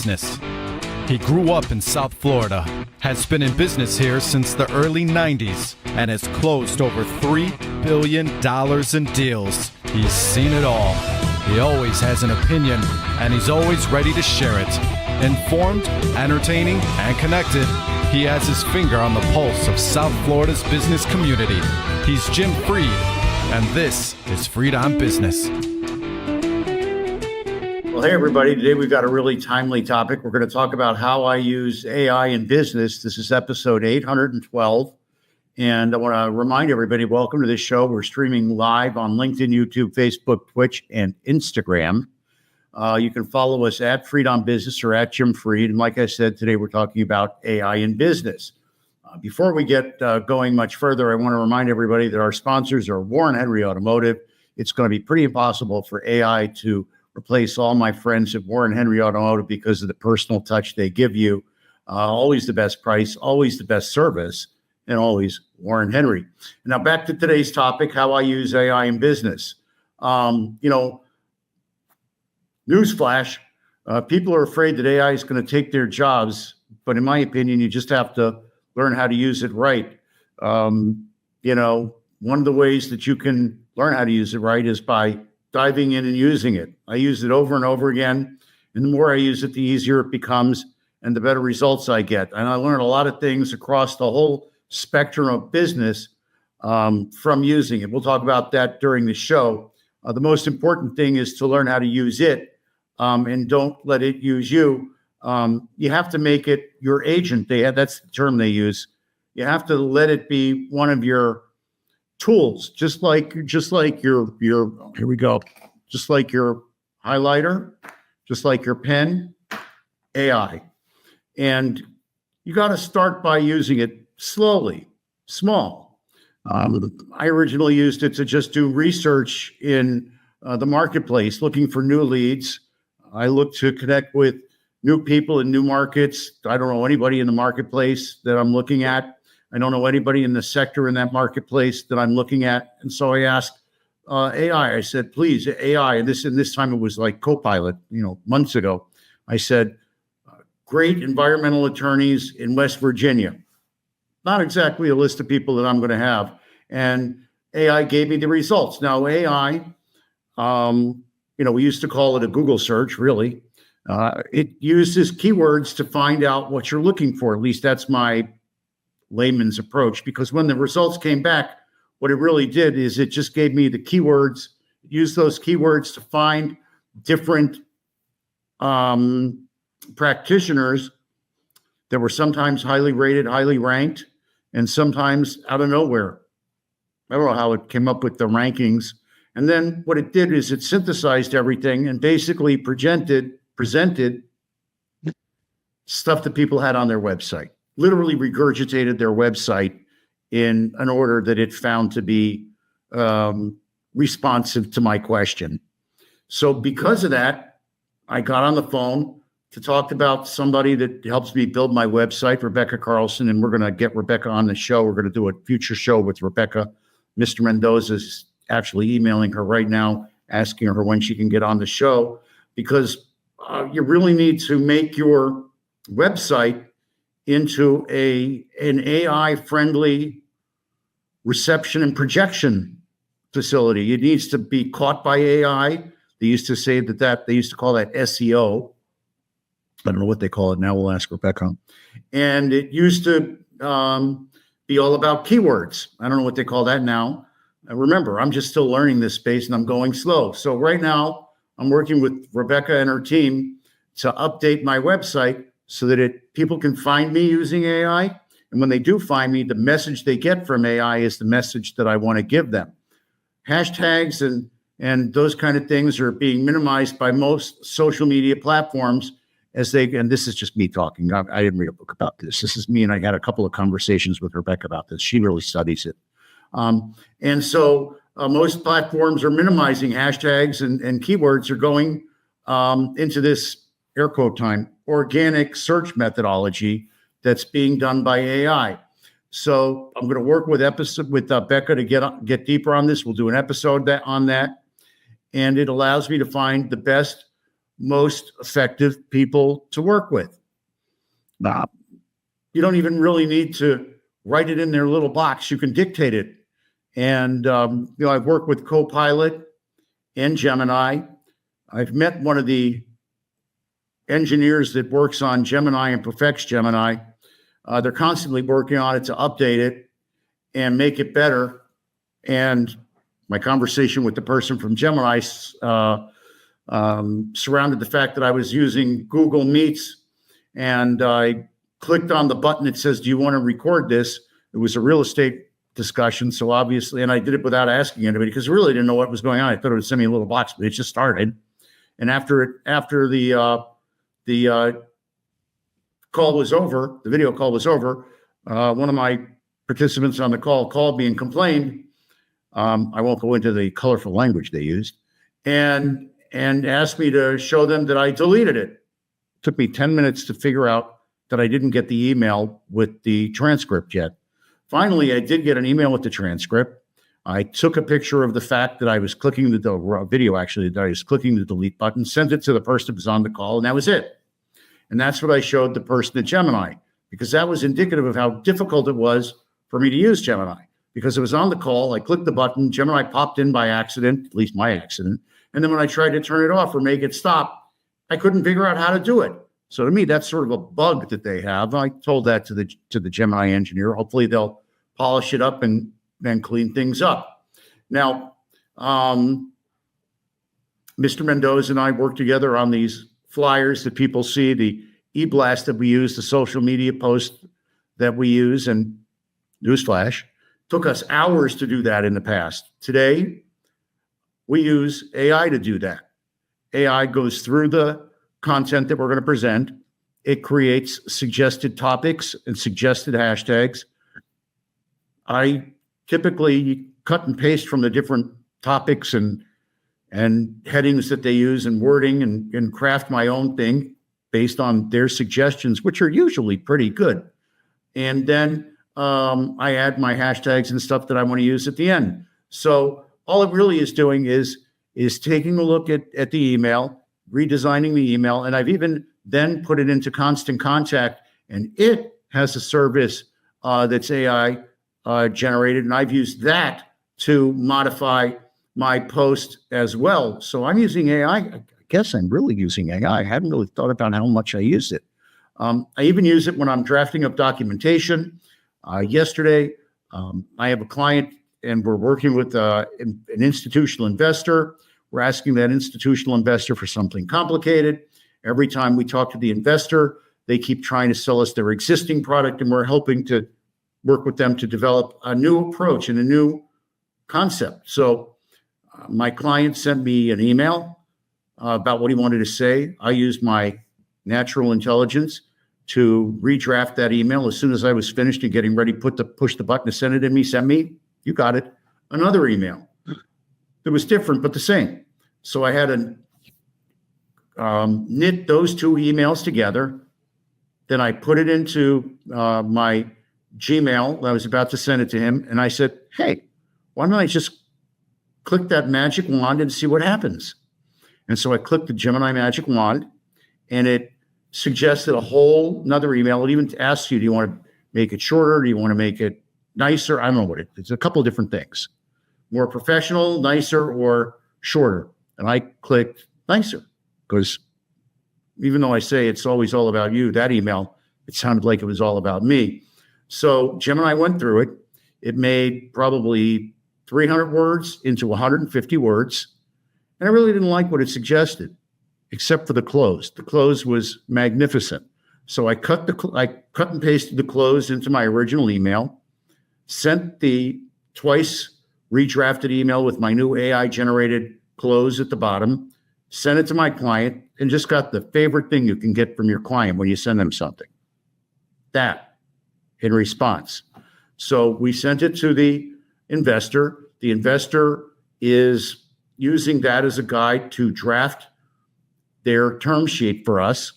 business. He grew up in South Florida, has been in business here since the early 90s, and has closed over $3 billion in deals. He's seen it all. He always has an opinion, and he's always ready to share it. Informed, entertaining, and connected, he has his finger on the pulse of South Florida's business community. He's Jim Freed, and this is Freed on Business. Well, hey, everybody. Today we've got a really timely topic. We're going to talk about how I use AI in business. This is episode 812. And I want to remind everybody, welcome to this show. We're streaming live on LinkedIn, YouTube, Facebook, Twitch, and Instagram. You can follow us at Freed on Business or at Jim Freed. And like I said, today we're talking about AI in business. Before we get going much further, I want to remind everybody that our sponsors are Warren Henry Automotive. It's going to be pretty impossible for AI to replace all my friends at Warren Henry Automotive because of the personal touch they give you. Always the best price, always the best service, and always Warren Henry. Now back to today's topic, how I use AI in business. Newsflash, people are afraid that AI is going to take their jobs, but in my opinion, you just have to learn how to use it right. One of the ways that you can learn how to use it right is by diving in and using it. I use it over and over again, and the more I use it, the easier it becomes and the better results I get. And I learned a lot of things across the whole spectrum of business from using it. We'll talk about that during the show. The most important thing is to learn how to use it and don't let it use you. You have to make it your agent. That's the term they use. You have to let it be one of your tools, just like your here we go, just like your highlighter, just like your pen, AI. And you got to start by using it slowly, small. I originally used it to just do research in the marketplace, looking for new leads. I look to connect with new people in new markets. I don't know anybody in the marketplace that I'm looking at. I don't know anybody in the sector in that marketplace that I'm looking at. And so I asked AI, I said, please, AI, and this time it was like CoPilot, months ago. I said, great environmental attorneys in West Virginia. Not exactly a list of people that I'm going to have. And AI gave me the results. Now, AI, we used to call it a Google search, really. It uses keywords to find out what you're looking for. At least that's my layman's approach, because when the results came back, what it really did is it just gave me the keywords, use those keywords to find different practitioners that were sometimes highly rated, highly ranked, and sometimes out of nowhere. I don't know how it came up with the rankings. And then what it did is it synthesized everything and basically presented stuff that people had on their website. Literally regurgitated their website in an order that it found to be responsive to my question. So because of that, I got on the phone to talk about somebody that helps me build my website, Rebecca Carlson, and we're going to get Rebecca on the show. We're going to do a future show with Rebecca. Mr. Mendoza is actually emailing her right now, asking her when she can get on the show, because you really need to make your website into an AI-friendly reception and projection facility. It needs to be caught by AI. They used to say they used to call that SEO. I don't know what they call it now. We'll ask Rebecca. And it used to be all about keywords. I don't know what they call that now. Remember, I'm just still learning this space and I'm going slow. So right now, I'm working with Rebecca and her team to update my website so that people can find me using AI. And when they do find me, the message they get from AI is the message that I want to give them. Hashtags and those kind of things are being minimized by most social media platforms and this is just me talking. I didn't read a book about this. This is me, and I had a couple of conversations with Rebecca about this. She really studies it. And so most platforms are minimizing hashtags and keywords are going into this air quote time organic search methodology that's being done by AI. So I'm going to work with Becca to get deeper on this. We'll do an episode on that, and it allows me to find the best most effective people to work with. You don't even really need to write it in their little box. You can dictate it. And, I've worked with CoPilot and Gemini. I've met one of the engineers that works on Gemini and perfects Gemini. They're constantly working on it to update it and make it better. And my conversation with the person from Gemini surrounded the fact that I was using Google Meets, and I clicked on the button that says, "Do you want to record this?" It was a real estate discussion, so obviously, and I did it without asking anybody because I really didn't know what was going on. I thought it would send me a little box, but it just started. And after the call was over, the video call was over, one of my participants on the call called me and complained. I won't go into the colorful language they used, and asked me to show them that I deleted it. It took me 10 minutes to figure out that I didn't get the email with the transcript yet. Finally, I did get an email with the transcript. I took a picture of the fact that I was clicking the video, actually, that I was clicking the delete button, sent it to the person who was on the call, and that was it. And that's what I showed the person at Gemini, because that was indicative of how difficult it was for me to use Gemini. Because it was on the call, I clicked the button, Gemini popped in by accident, at least my accident. And then when I tried to turn it off or make it stop, I couldn't figure out how to do it. So to me, that's sort of a bug that they have. I told that to the Gemini engineer. Hopefully they'll polish it up and then clean things up. Now, Mr. Mendoza and I work together on these flyers that people see, the e-blast that we use, the social media post that we use, and newsflash, took us hours to do that in the past. Today, we use AI to do that. AI goes through the content that we're going to present. It creates suggested topics and suggested hashtags. I typically cut and paste from the different topics and headings that they use and wording and craft my own thing based on their suggestions, which are usually pretty good. And then I add my hashtags and stuff that I want to use at the end. So all it really is doing is taking a look at the email, redesigning the email, and I've even then put it into Constant Contact, and it has a service that's AI generated, and I've used that to modify my post as well. So I'm using AI. I guess I'm really using AI. I haven't really thought about how much I use it. I even use it when I'm drafting up documentation. Yesterday, I have a client, and we're working with an institutional investor. We're asking that institutional investor for something complicated. Every time we talk to the investor, they keep trying to sell us their existing product, and we're helping to work with them to develop a new approach and a new concept. So my client sent me an email about what he wanted to say. I used my natural intelligence to redraft that email. As soon as I was finished and getting ready, push the button to send it to me, send me, you got it, another email. It was different, but the same. So I had to knit those two emails together. Then I put it into my Gmail. I was about to send it to him. And I said, hey, why don't I just click that magic wand and see what happens? And so I clicked the Gemini magic wand, and it suggested a whole another email. It even asks you, do you want to make it shorter? Do you want to make it nicer? I don't know what it's a couple of different things. More professional, nicer, or shorter. And I clicked nicer, because even though I say it's always all about you, that email, it sounded like it was all about me. So Gemini went through it. It made probably 300 words into 150 words. And I really didn't like what it suggested, except for the close. The close was magnificent. So I cut and pasted the close into my original email, sent the twice redrafted email with my new AI generated close at the bottom, sent it to my client, and just got the favorite thing you can get from your client when you send them something. That in response. So we sent it to the investor. The investor is using that as a guide to draft their term sheet for us.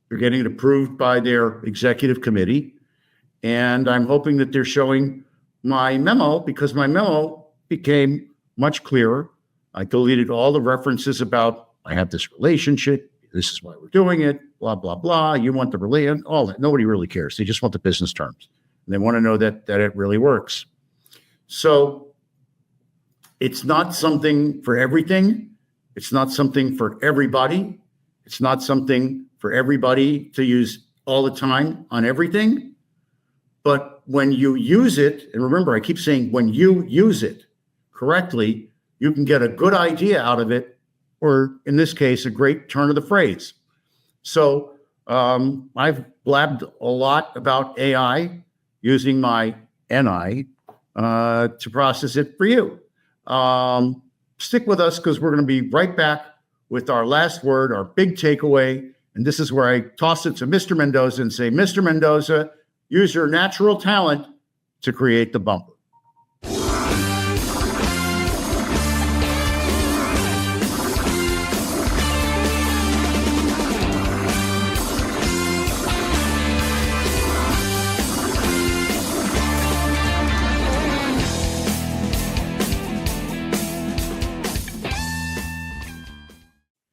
They're getting it approved by their executive committee. And I'm hoping that they're showing my memo, because my memo became much clearer. I deleted all the references about I have this relationship. This is why we're doing it, blah, blah, blah. You want the relay, all that. Nobody really cares. They just want the business terms. And they want to know that it really works. So it's not something for everything. It's not something for everybody. It's not something for everybody to use all the time on everything. But when you use it, and remember, I keep saying when you use it correctly, you can get a good idea out of it, or in this case, a great turn of the phrase. So I've blabbed a lot about AI using my NI to process it for you. Stick with us because we're going to be right back with our last word, our big takeaway. And this is where I toss it to Mr. Mendoza and say, Mr. Mendoza, use your natural talent to create the bumper.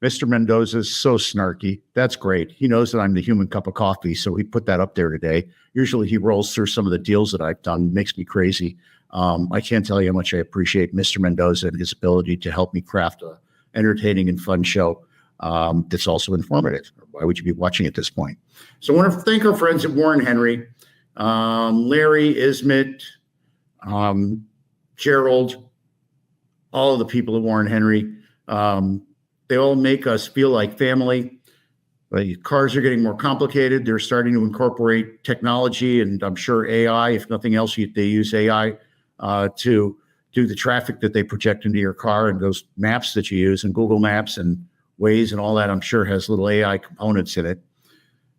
Mr. Mendoza is so snarky. That's great. He knows that I'm the human cup of coffee, so he put that up there today. Usually he rolls through some of the deals that I've done, makes me crazy. I can't tell you how much I appreciate Mr. Mendoza and his ability to help me craft a entertaining and fun show that's also informative. Why would you be watching at this point? So I want to thank our friends at Warren Henry, Larry, Ismet, Gerald, all of the people at Warren Henry. They all make us feel like family. The cars are getting more complicated. They're starting to incorporate technology, and I'm sure AI, if nothing else, they use AI to do the traffic that they project into your car, and those maps that you use, and Google Maps and Waze and all that, I'm sure has little AI components in it.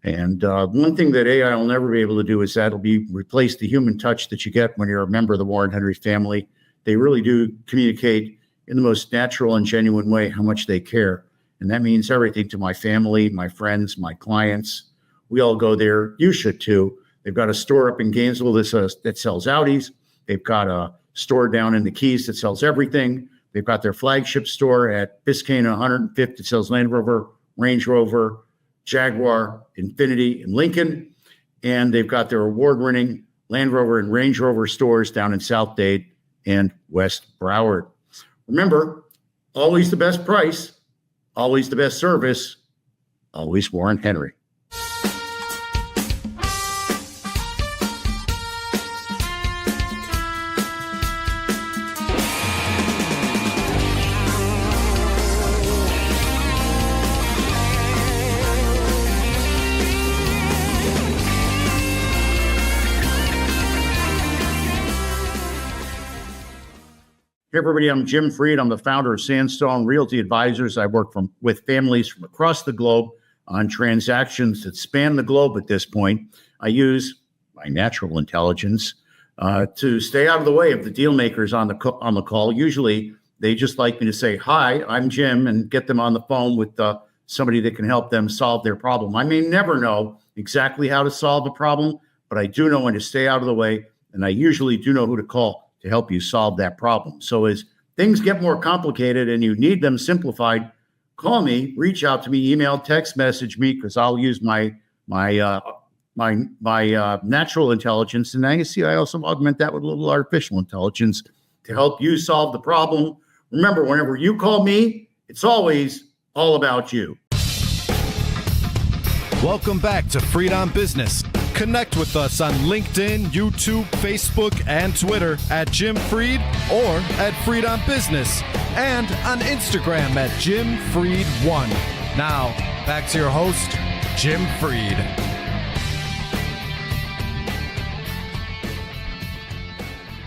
And one thing that AI will never be able to do is that'll be replace the human touch that you get when you're a member of the Warren Henry family. They really do communicate in the most natural and genuine way how much they care. And that means everything to my family, my friends, my clients. We all go there. You should too. They've got a store up in Gainesville that sells Audis. They've got a store down in the Keys that sells everything. They've got their flagship store at Biscayne 105th that sells Land Rover, Range Rover, Jaguar, Infiniti, and Lincoln. And they've got their award-winning Land Rover and Range Rover stores down in South Dade and West Broward. Remember, always the best price, always the best service, always Warren Henry. Hey everybody, I'm Jim Freed. I'm the founder of Sandstone Realty Advisors. I work with families from across the globe on transactions that span the globe at this point. I use my natural intelligence to stay out of the way of the deal makers on the call. Usually they just like me to say, hi, I'm Jim, and get them on the phone with somebody that can help them solve their problem. I may never know exactly how to solve a problem, but I do know when to stay out of the way, and I usually do know who to call to help you solve that problem. So as things get more complicated and you need them simplified, call me, reach out to me, email, text message me, because I'll use my natural intelligence. And now you see, I also augment that with a little artificial intelligence to help you solve the problem. Remember, whenever you call me, it's always all about you. Welcome back to Freed on Business. Connect with us on LinkedIn, YouTube, Facebook, and Twitter at Jim Freed or at Freed on Business, and on Instagram at Jim Freed1. Now, back to your host, Jim Freed.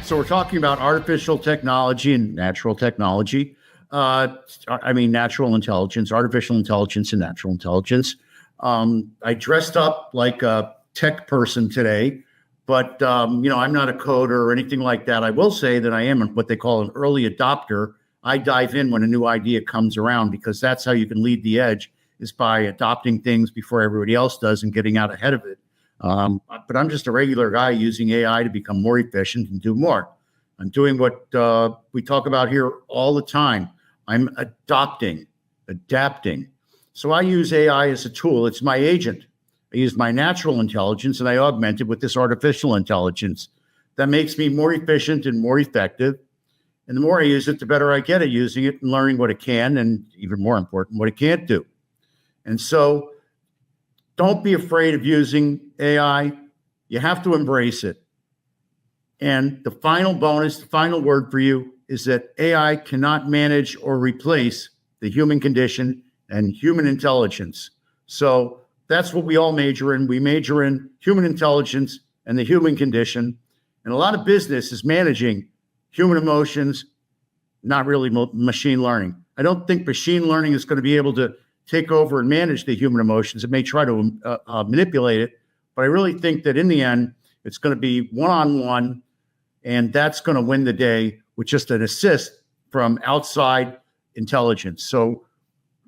So we're talking about artificial technology and natural technology. Natural intelligence, artificial intelligence, and natural intelligence. I dressed up like a tech person today, but I'm not a coder or anything like that. I will say that I am what they call an early adopter. I dive in when a new idea comes around, because that's how you can lead the edge, is by adopting things before everybody else does and getting out ahead of it. But I'm just a regular guy using AI to become more efficient and do more. I'm doing what we talk about here all the time. I'm adopting adapting. So I use AI as a tool. It's my agent. I use my natural intelligence and I augment it with this artificial intelligence that makes me more efficient and more effective. And the more I use it, the better I get at using it and learning what it can, and even more important, what it can't do. And so don't be afraid of using AI. You have to embrace it. And the final bonus, the final word for you is that AI cannot manage or replace the human condition and human intelligence. So that's what we all major in. We major in human intelligence and the human condition. And a lot of business is managing human emotions, not really machine learning. I don't think machine learning is going to be able to take over and manage the human emotions. It may try to manipulate it, but I really think that in the end, it's going to be one-on-one, and that's going to win the day with just an assist from outside intelligence. So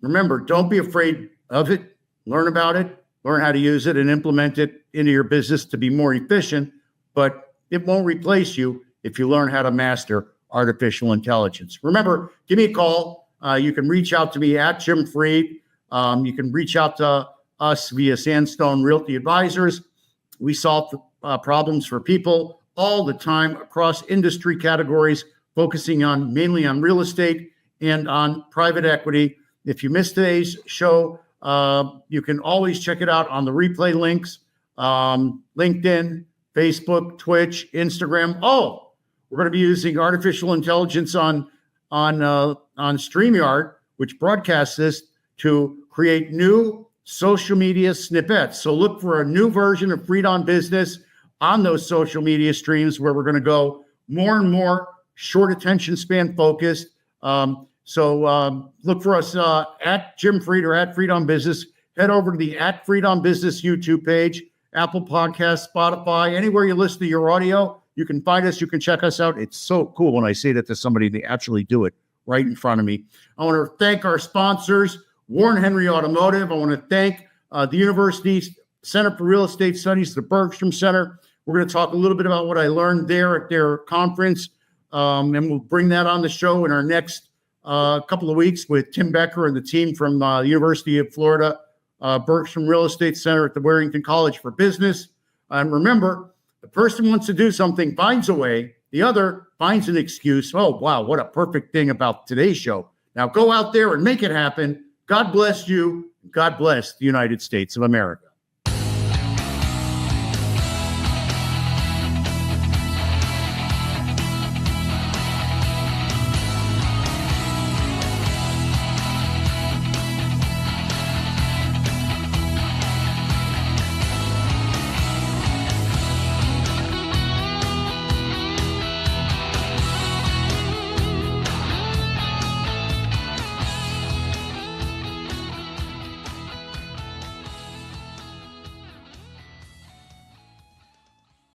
remember, don't be afraid of it. Learn about it, learn how to use it, and implement it into your business to be more efficient, but it won't replace you if you learn how to master artificial intelligence. Remember, give me a call. You can reach out to me at Jim Fried. You can reach out to us via Sandstone Realty Advisors. We solve problems for people all the time across industry categories, focusing mainly on real estate and on private equity. If you missed today's show, you can always check it out on the replay links, LinkedIn, Facebook, Twitch, Instagram. Oh, we're going to be using artificial intelligence on StreamYard, which broadcasts this, to create new social media snippets. So look for a new version of Fried on Business on those social media streams, where we're going to go more and more short attention span focused. So look for us at Jim Fried or at Fried on Business. Head over to the at Fried on Business YouTube page, Apple Podcasts, Spotify, anywhere you listen to your audio. You can find us. You can check us out. It's so cool when I say that to somebody, they actually do it right in front of me. I want to thank our sponsors, Warren Henry Automotive. I want to thank the University Center for Real Estate Studies, the Bergstrom Center. We're going to talk a little bit about what I learned there at their conference, and we'll bring that on the show in our next couple of weeks with Tim Becker and the team from the University of Florida, Bergstrom Real Estate Center at the Warrington College for Business. And remember, the person wants to do something, finds a way. The other finds an excuse. Oh, wow, what a perfect thing about today's show. Now go out there and make it happen. God bless you. God bless the United States of America.